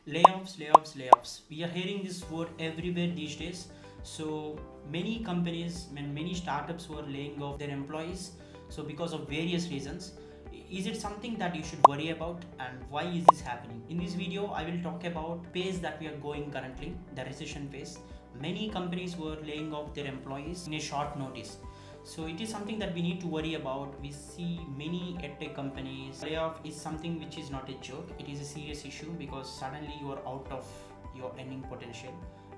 Layoffs, layoffs, layoffs. We are hearing this word everywhere these days. So many companies and many startups were laying off their employees. So because of various reasons, is it something that you should worry about, and why is this happening? In this video, I will talk about phase that we are going currently, the recession phase. Many companies were laying off their employees in a short notice. So it is something that we need to worry about. We see many edtech companies. Layoff is something which is not a joke. It is a serious issue because suddenly you are out of your earning potential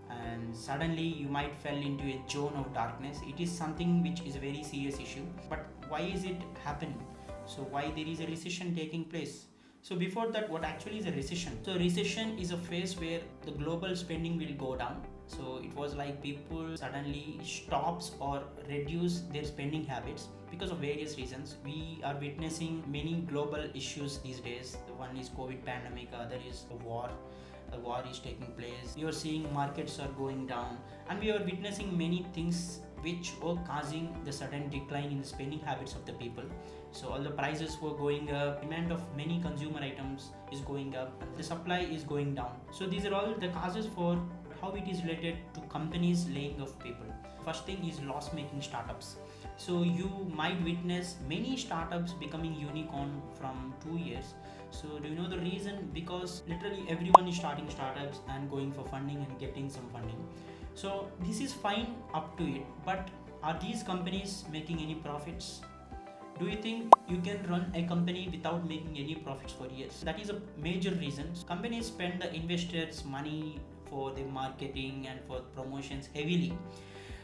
and suddenly you might fall into a zone of darkness. It is something which is a very serious issue. But why is it happening? So why there is a recession taking place? So before that, what actually is a recession? So recession is a phase where the global spending will go down. So it was like people suddenly stops or reduce their spending habits because of various reasons. We are witnessing many global issues these days. The one is COVID pandemic, other is a war. A war is taking place. We are seeing markets are going down, and we are witnessing many things which were causing the sudden decline in the spending habits of the people. So all the prices were going up, demand of many consumer items is going up, and the supply is going down. So these are all the causes for how it is related to companies laying off people. First thing is loss making startups. So you might witness many startups becoming unicorn from 2 years. So do you know the reason? Because literally everyone is starting startups and going for funding and getting some funding. So this is fine up to it, but are these companies making any profits? Do you think you can run a company without making any profits for years? That is a major reason. Companies spend the investors' money for their marketing and for promotions heavily.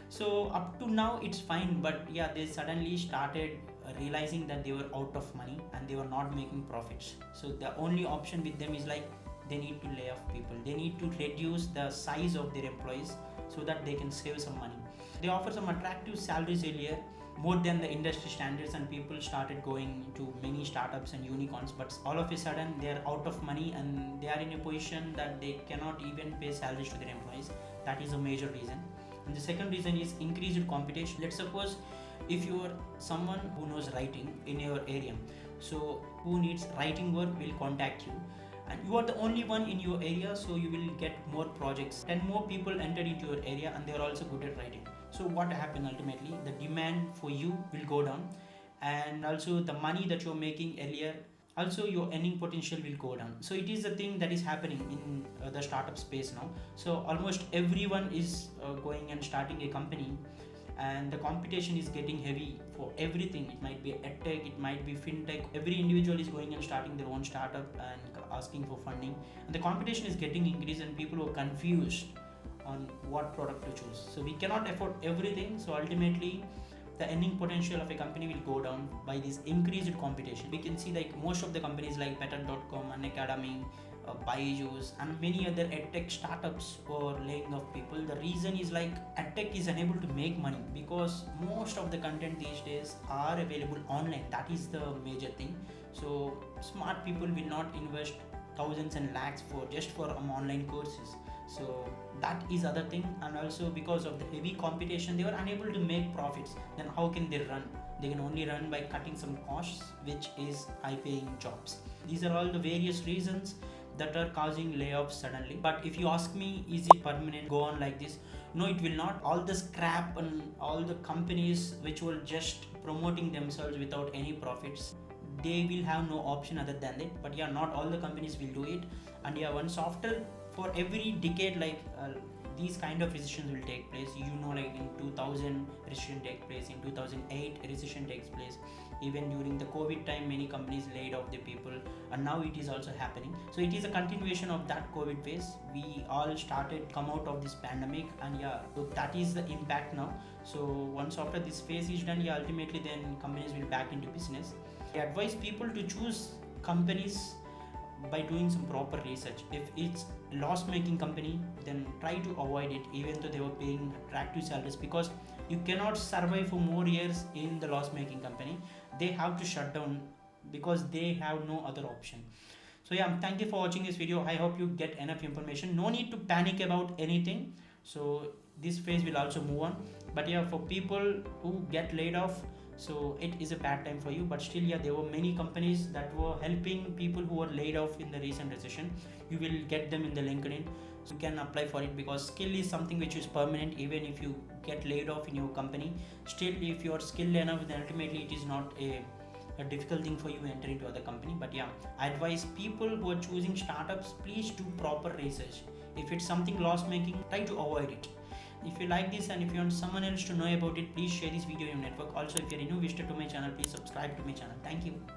So up to now it's fine, but yeah, they suddenly started realizing that they were out of money and they were not making profits. So the only option with them is like they need to lay off people. They need to reduce the size of their employees so that they can save some money. They offer some attractive salaries earlier, more than the industry standards, and people started going to many startups and unicorns. But all of a sudden they are out of money and they are in a position that they cannot even pay salaries to their employees. That is a major reason. And the second reason is increased competition. Let's suppose if you are someone who knows writing in your area, so who needs writing work will contact you, and you are the only one in your area, so you will get more projects. 10 more people entered into your area and they are also good at writing. So what happened ultimately? The demand for you will go down, and also the money that you're making earlier, also your earning potential will go down. So it is a thing that is happening in the startup space now. So almost everyone is going and starting a company, and the competition is getting heavy for everything. It might be edtech, it might be fintech. Every individual is going and starting their own startup and asking for funding, and the competition is getting increased and people are confused on what product to choose. So we cannot afford everything. So ultimately the earning potential of a company will go down by this increased competition. We can see like most of the companies like better.com, Unacademy, Byju's, and many other edtech startups were laying off people. The reason is like edtech is unable to make money because most of the content these days are available online. That is the major thing. So smart people will not invest thousands and lakhs for just for online courses. So that is other thing. And also because of the heavy competition, they were unable to make profits. Then how can they run? They can only run by cutting some costs, which is high paying jobs. These are all the various reasons that are causing layoffs suddenly. But if you ask me, is it permanent, go on like this? No, it will not. All the scrap and all the companies which were just promoting themselves without any profits, they will have no option other than that. But yeah, not all the companies will do it. And yeah, once after, for every decade, like these kind of recessions will take place. You know, like in 2000 recession takes place, in 2008 recession takes place. Even during the COVID time, many companies laid off the people, and now it is also happening. So it is a continuation of that COVID phase. We all started come out of this pandemic, and yeah, so that is the impact now. So once after this phase is done, yeah, ultimately then companies will back into business. I advise people to choose companies by doing some proper research. If it's loss making company, then try to avoid it even though they were paying attractive salaries, because you cannot survive for more years in the loss making company. They have to shut down because they have no other option. So yeah, thank you for watching this video. I hope you get enough information. No need to panic about anything. So this phase will also move on. But yeah, for people who get laid off, so it is a bad time for you. But still, yeah, there were many companies that were helping people who were laid off in the recent recession. You will get them in the LinkedIn, so you can apply for it, because skill is something which is permanent. Even if you get laid off in your company, still if you are skilled enough, then ultimately it is not a difficult thing for you to enter into other company. But yeah, I advise people who are choosing startups, please do proper research. If it's something loss making, try to avoid it. If you like this and if you want someone else to know about it, please share this video in your network. Also, if you're a new visitor to my channel, please subscribe to my channel. Thank you.